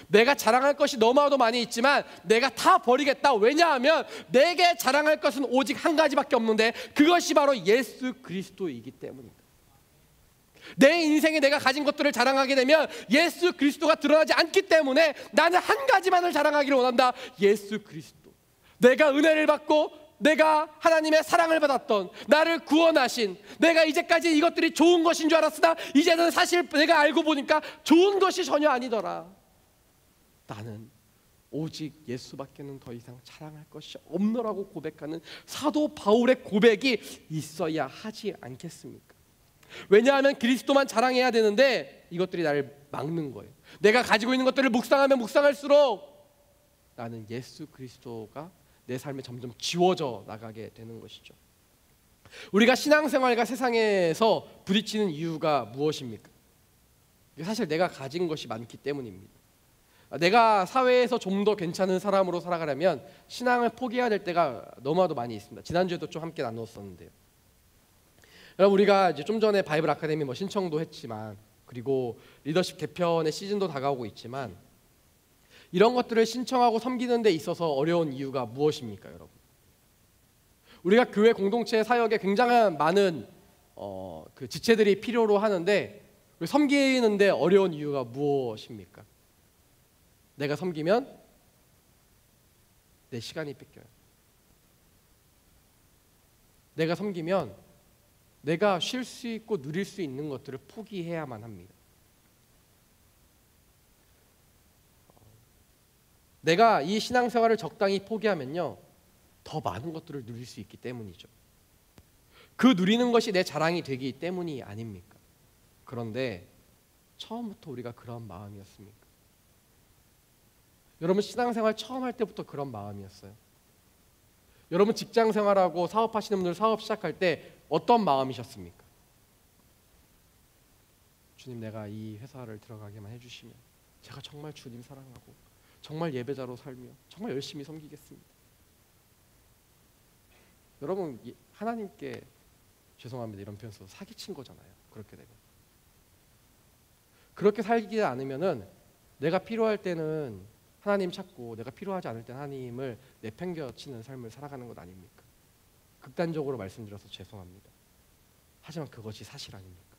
내가 자랑할 것이 너무나도 많이 있지만 내가 다 버리겠다. 왜냐하면 내게 자랑할 것은 오직 한 가지밖에 없는데 그것이 바로 예수 그리스도이기 때문입니다. 내 인생에 내가 가진 것들을 자랑하게 되면 예수 그리스도가 드러나지 않기 때문에 나는 한 가지만을 자랑하기를 원한다. 예수 그리스도. 내가 은혜를 받고 내가 하나님의 사랑을 받았던, 나를 구원하신, 내가 이제까지 이것들이 좋은 것인 줄 알았으나 이제는 사실 내가 알고 보니까 좋은 것이 전혀 아니더라. 나는 오직 예수밖에는 더 이상 자랑할 것이 없노라고 고백하는 사도 바울의 고백이 있어야 하지 않겠습니까? 왜냐하면 그리스도만 자랑해야 되는데 이것들이 나를 막는 거예요. 내가 가지고 있는 것들을 묵상하면 묵상할수록 나는 예수 그리스도가 내 삶에 점점 지워져 나가게 되는 것이죠. 우리가 신앙생활과 세상에서 부딪히는 이유가 무엇입니까? 사실 내가 가진 것이 많기 때문입니다. 내가 사회에서 좀 더 괜찮은 사람으로 살아가려면 신앙을 포기해야 될 때가 너무나도 많이 있습니다. 지난주에도 좀 함께 나누었었는데요. 여러분, 우리가 이제 좀 전에 바이블 아카데미 신청도 했지만, 그리고 리더십 개편의 시즌도 다가오고 있지만, 이런 것들을 신청하고 섬기는 데 있어서 어려운 이유가 무엇입니까, 여러분? 우리가 교회 공동체 사역에 굉장한 많은 그 지체들이 필요로 하는데 섬기는데 어려운 이유가 무엇입니까? 내가 섬기면 내 시간이 뺏겨요. 내가 섬기면 내가 쉴 수 있고 누릴 수 있는 것들을 포기해야만 합니다. 내가 이 신앙생활을 적당히 포기하면요, 더 많은 것들을 누릴 수 있기 때문이죠. 그 누리는 것이 내 자랑이 되기 때문이 아닙니까? 그런데 처음부터 우리가 그런 마음이었습니까? 여러분, 신앙생활 처음 할 때부터 그런 마음이었어요. 여러분, 직장생활하고 사업하시는 분들 사업 시작할 때 어떤 마음이셨습니까? 주님, 내가 이 회사를 들어가게만 해주시면 제가 정말 주님 사랑하고 정말 예배자로 살며 정말 열심히 섬기겠습니다. 여러분, 하나님께 죄송합니다 이런 표현 써서 사기친 거잖아요. 그렇게 되면 그렇게 살지 않으면은 내가 필요할 때는 하나님 찾고 내가 필요하지 않을 때 하나님을 내팽겨치는 삶을 살아가는 것 아닙니까? 극단적으로 말씀드려서 죄송합니다. 하지만 그것이 사실 아닙니까?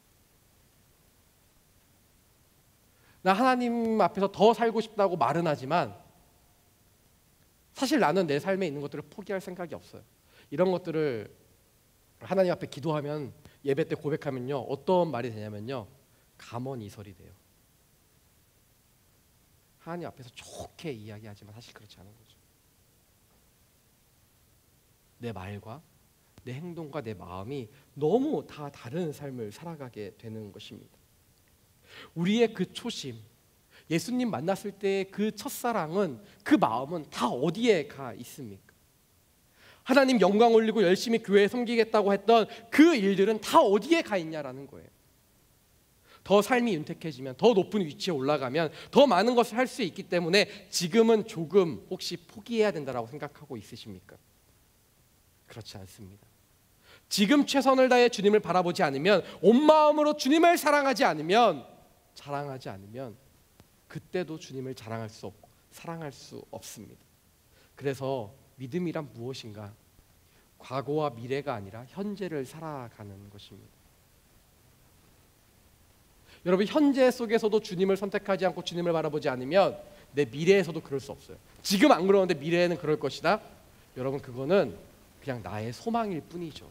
나 하나님 앞에서 더 살고 싶다고 말은 하지만 사실 나는 내 삶에 있는 것들을 포기할 생각이 없어요. 이런 것들을 하나님 앞에 기도하면, 예배 때 고백하면요, 어떤 말이 되냐면요, 감언이설이 돼요. 하나님 앞에서 좋게 이야기하지만 사실 그렇지 않은 거죠. 내 말과 내 행동과 내 마음이 너무 다 다른 삶을 살아가게 되는 것입니다. 우리의 그 초심, 예수님 만났을 때 그 첫사랑은, 그 마음은 다 어디에 가 있습니까? 하나님 영광 올리고 열심히 교회에 섬기겠다고 했던 그 일들은 다 어디에 가 있냐라는 거예요. 더 삶이 윤택해지면, 더 높은 위치에 올라가면 더 많은 것을 할 수 있기 때문에 지금은 조금 혹시 포기해야 된다라고 생각하고 있으십니까? 그렇지 않습니다. 지금 최선을 다해 주님을 바라보지 않으면, 온 마음으로 주님을 사랑하지 않으면, 자랑하지 않으면 그때도 주님을 자랑할 수 없고 사랑할 수 없습니다. 그래서 믿음이란 무엇인가? 과거와 미래가 아니라 현재를 살아가는 것입니다. 여러분, 현재 속에서도 주님을 선택하지 않고 주님을 바라보지 않으면 내 미래에서도 그럴 수 없어요. 지금 안 그러는데 미래에는 그럴 것이다? 여러분, 그거는 그냥 나의 소망일 뿐이죠.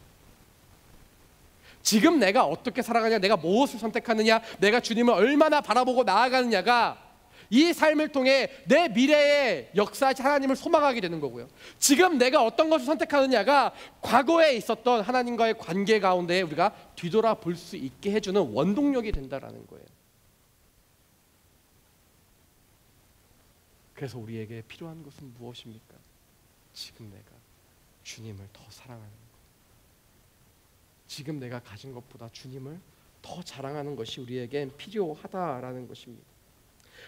지금 내가 어떻게 살아가냐, 내가 무엇을 선택하느냐, 내가 주님을 얼마나 바라보고 나아가느냐가 이 삶을 통해 내 미래의 역사하신 하나님을 소망하게 되는 거고요. 지금 내가 어떤 것을 선택하느냐가 과거에 있었던 하나님과의 관계 가운데 우리가 뒤돌아볼 수 있게 해주는 원동력이 된다라는 거예요. 그래서 우리에게 필요한 것은 무엇입니까? 지금 내가 주님을 더 사랑하는 것, 지금 내가 가진 것보다 주님을 더 자랑하는 것이 우리에겐 필요하다라는 것입니다.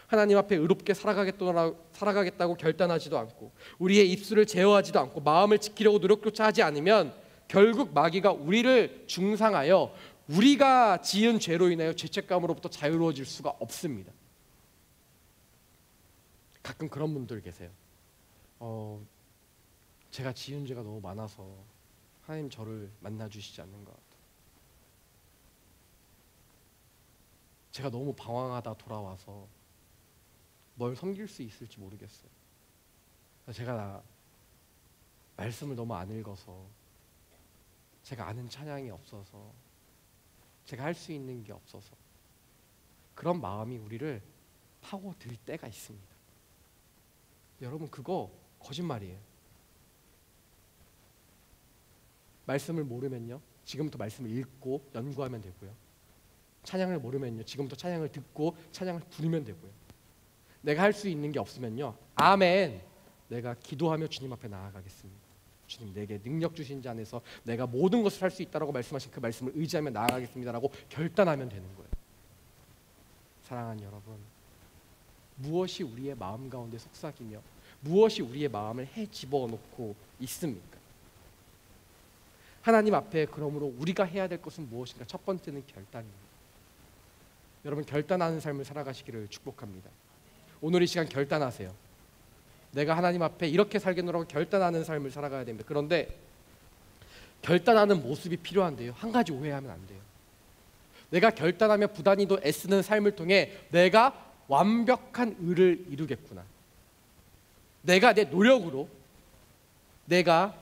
하나님 앞에 의롭게 살아가겠다고 결단하지도 않고 우리의 입술을 제어하지도 않고 마음을 지키려고 노력조차 하지 않으면 결국 마귀가 우리를 중상하여 우리가 지은 죄로 인하여 죄책감으로부터 자유로워질 수가 없습니다. 가끔 그런 분들 계세요. 제가 지은 죄가 너무 많아서 하나님 저를 만나주시지 않는 것 같아요. 제가 너무 방황하다 돌아와서 뭘 섬길 수 있을지 모르겠어요. 제가 말씀을 너무 안 읽어서, 제가 아는 찬양이 없어서, 제가 할 수 있는 게 없어서, 그런 마음이 우리를 파고들 때가 있습니다. 여러분 그거 거짓말이에요. 말씀을 모르면요, 지금부터 말씀을 읽고 연구하면 되고요. 찬양을 모르면요, 지금부터 찬양을 듣고 찬양을 부르면 되고요. 내가 할 수 있는 게 없으면요, 아멘, 내가 기도하며 주님 앞에 나아가겠습니다. 주님, 내게 능력 주신 자 안에서 내가 모든 것을 할 수 있다라고 말씀하신 그 말씀을 의지하며 나아가겠습니다라고 결단하면 되는 거예요. 사랑하는 여러분, 무엇이 우리의 마음 가운데 속삭이며 무엇이 우리의 마음을 집어넣고 있습니까? 하나님 앞에 그러므로 우리가 해야 될 것은 무엇인가? 첫 번째는 결단입니다. 여러분, 결단하는 삶을 살아가시기를 축복합니다. 오늘 이 시간 결단하세요. 내가 하나님 앞에 이렇게 살겠노라고 결단하는 삶을 살아가야 됩니다. 그런데 결단하는 모습이 필요한데요, 한 가지 오해하면 안 돼요. 내가 결단하며 부단히도 애쓰는 삶을 통해 내가 완벽한 의를 이루겠구나, 내가 내 노력으로, 내가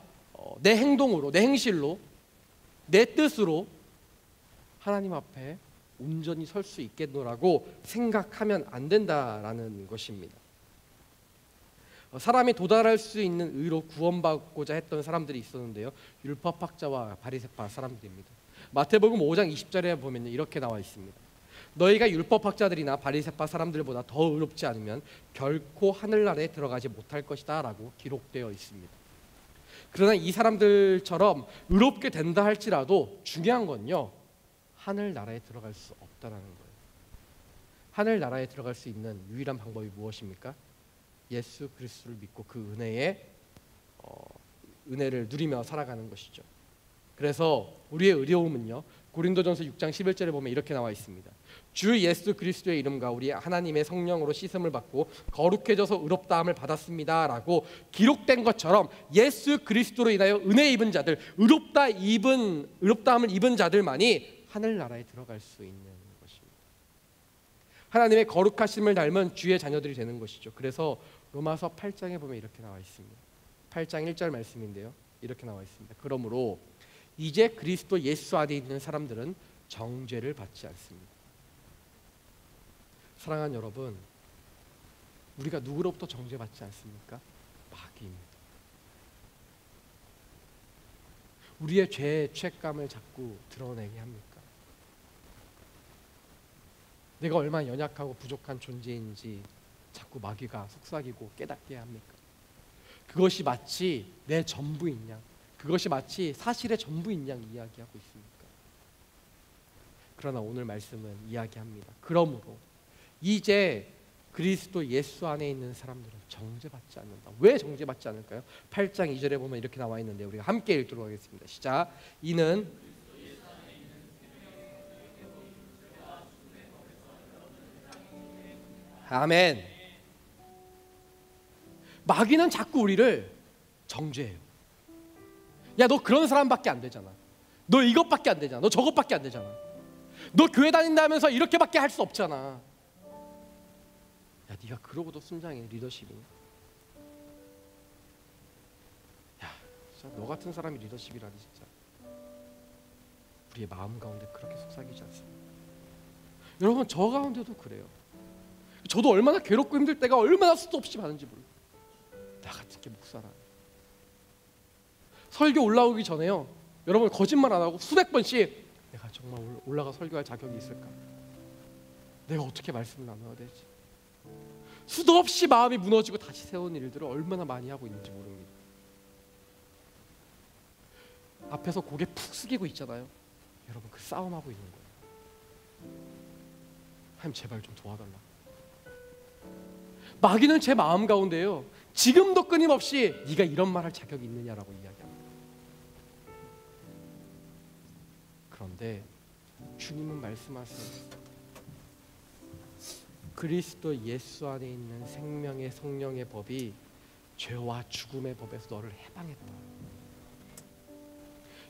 내 행동으로, 내 행실로, 내 뜻으로 하나님 앞에 온전히 설 수 있겠노라고 생각하면 안 된다라는 것입니다. 사람이 도달할 수 있는 의로 구원받고자 했던 사람들이 있었는데요, 율법학자와 바리새파 사람들입니다. 마태복음 5장 20절에 보면 이렇게 나와 있습니다. 너희가 율법학자들이나 바리새파 사람들보다 더 의롭지 않으면 결코 하늘나라에 들어가지 못할 것이다 라고 기록되어 있습니다. 그러나 이 사람들처럼 의롭게 된다 할지라도 중요한 건요, 하늘나라에 들어갈 수 없다는 거예요. 하늘나라에 들어갈 수 있는 유일한 방법이 무엇입니까? 예수 그리스도를 믿고 그 은혜를 누리며 살아가는 것이죠. 그래서 우리의 의로움은요, 고린도전서 6장 11절에 보면 이렇게 나와 있습니다. 주 예수 그리스도의 이름과 우리 하나님의 성령으로 씻음을 받고 거룩해져서 의롭다함을 받았습니다 라고 기록된 것처럼 예수 그리스도로 인하여 은혜 입은 자들, 의롭다함을 입은 자들만이 하늘나라에 들어갈 수 있는 것입니다. 하나님의 거룩하심을 닮은 주의 자녀들이 되는 것이죠. 그래서 로마서 8장에 보면 이렇게 나와 있습니다. 8장 1절 말씀인데요, 이렇게 나와 있습니다. 그러므로 이제 그리스도 예수 안에 있는 사람들은 정죄를 받지 않습니다. 사랑하는 여러분, 우리가 누구로부터 정죄받지 않습니까? 마귀입니다. 우리의 죄의 죄감을 자꾸 드러내게 합니까? 내가 얼마나 연약하고 부족한 존재인지 자꾸 마귀가 속삭이고 깨닫게 합니까? 그것이 마치 내 전부인 양, 그것이 마치 사실의 전부인 양 이야기하고 있습니까? 그러나 오늘 말씀은 이야기합니다. 그러므로 이제 그리스도 예수 안에 있는 사람들은 정죄받지 않는다. 왜 정죄받지 않을까요? 8장 2절에 보면 이렇게 나와 있는데 우리가 함께 읽도록 하겠습니다. 시작. 이는 아멘. 마귀는 자꾸 우리를 정죄해요. 야, 너 그런 사람밖에 안 되잖아. 너 이것밖에 안 되잖아. 너 저것밖에 안 되잖아. 너 교회 다닌다면서 이렇게밖에 할 수 없잖아. 야, 네가 그러고도 순장해, 리더십이냐? 야, 진짜 너 같은 사람이 리더십이라니 진짜. 우리의 마음 가운데 그렇게 속삭이지 않습니까? 여러분, 저 가운데도 그래요. 저도 얼마나 괴롭고 힘들 때가 얼마나 수도 없이 많은지 몰라요. 나 같은 게 목사라. 설교 올라오기 전에요, 여러분 거짓말 안 하고 수백 번씩 내가 정말 올라가 설교할 자격이 있을까? 내가 어떻게 말씀을 나눠야 되지? 수도 없이 마음이 무너지고 다시 세운 일들을 얼마나 많이 하고 있는지 모릅니다. 앞에서 고개 푹 숙이고 있잖아요. 여러분, 그 싸움하고 있는 거예요. 하나님 제발 좀 도와달라. 마귀는 제 마음 가운데요, 지금도 끊임없이 네가 이런 말 할 자격이 있느냐라고 이야기합니다. 그런데 주님은 말씀하세요. 그리스도 예수 안에 있는 생명의 성령의 법이 죄와 죽음의 법에서 너를 해방했다.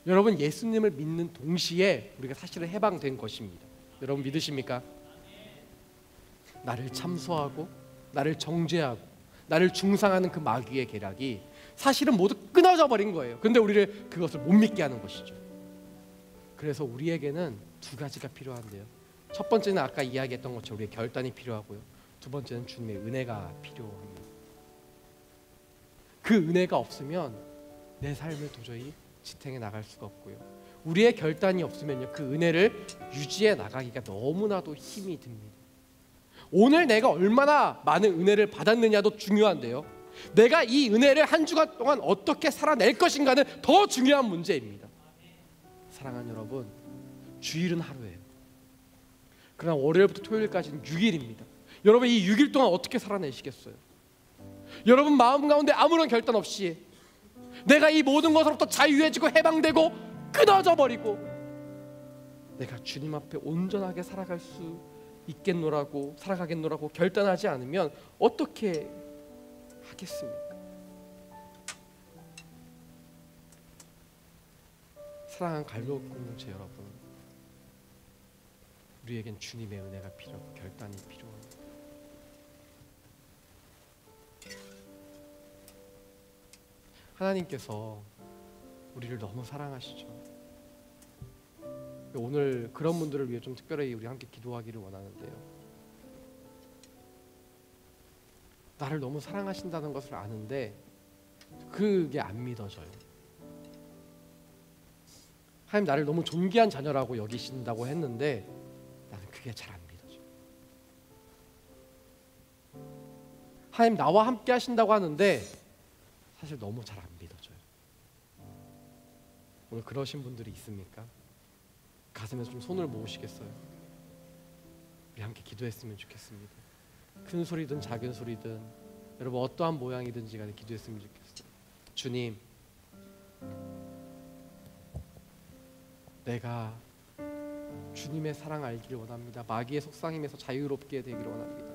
여러분, 예수님을 믿는 동시에 우리가 사실은 해방된 것입니다. 여러분 믿으십니까? 나를 참소하고 나를 정죄하고 나를 중상하는 그 마귀의 계략이 사실은 모두 끊어져 버린 거예요. 근데 우리를 그것을 못 믿게 하는 것이죠. 그래서 우리에게는 두 가지가 필요한데요, 첫 번째는 아까 이야기했던 것처럼 우리의 결단이 필요하고요, 두 번째는 주님의 은혜가 필요합니다. 그 은혜가 없으면 내 삶을 도저히 지탱해 나갈 수가 없고요. 우리의 결단이 없으면요, 그 은혜를 유지해 나가기가 너무나도 힘이 듭니다. 오늘 내가 얼마나 많은 은혜를 받았느냐도 중요한데요, 내가 이 은혜를 한 주간 동안 어떻게 살아낼 것인가는 더 중요한 문제입니다. 사랑하는 여러분, 주일은 하루예요. 그러나 월요일부터 토요일까지는 6일입니다. 여러분, 이 6일 동안 어떻게 살아내시겠어요? 여러분 마음 가운데 아무런 결단 없이 내가 이 모든 것으로부터 자유해지고 해방되고 끊어져 버리고 내가 주님 앞에 온전하게 살아갈 수 있겠노라고, 살아가겠노라고 결단하지 않으면 어떻게 하겠습니까? 사랑하는 갈로 공동체 여러분, 우리에겐 주님의 은혜가 필요하고 결단이 필요합니다. 하나님께서 우리를 너무 사랑하시죠. 오늘 그런 분들을 위해 좀 특별히 우리 함께 기도하기를 원하는데요, 나를 너무 사랑하신다는 것을 아는데 그게 안 믿어져요. 하나님 나를 너무 존귀한 자녀라고 여기신다고 했는데 나는 그게 잘 안 믿어져요. 하나님 나와 함께 하신다고 하는데 사실 너무 잘 안 믿어져요. 오늘 그러신 분들이 있습니까? 가슴에서 좀 손을 모으시겠어요? 우리 함께 기도했으면 좋겠습니다. 큰 소리든 작은 소리든 여러분 어떠한 모양이든지 간에 기도했으면 좋겠어요. 주님, 내가 주님의 사랑 알기를 원합니다. 마귀의 속삭임에서 자유롭게 되기를 원합니다.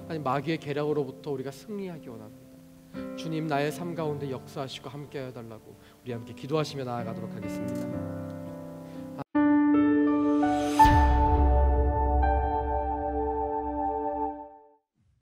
아니 마귀의 계략으로부터 우리가 승리하기 원합니다. 주님, 나의 삶 가운데 역사하시고 함께하여 달라고 우리 함께 기도하시며 나아가도록 하겠습니다.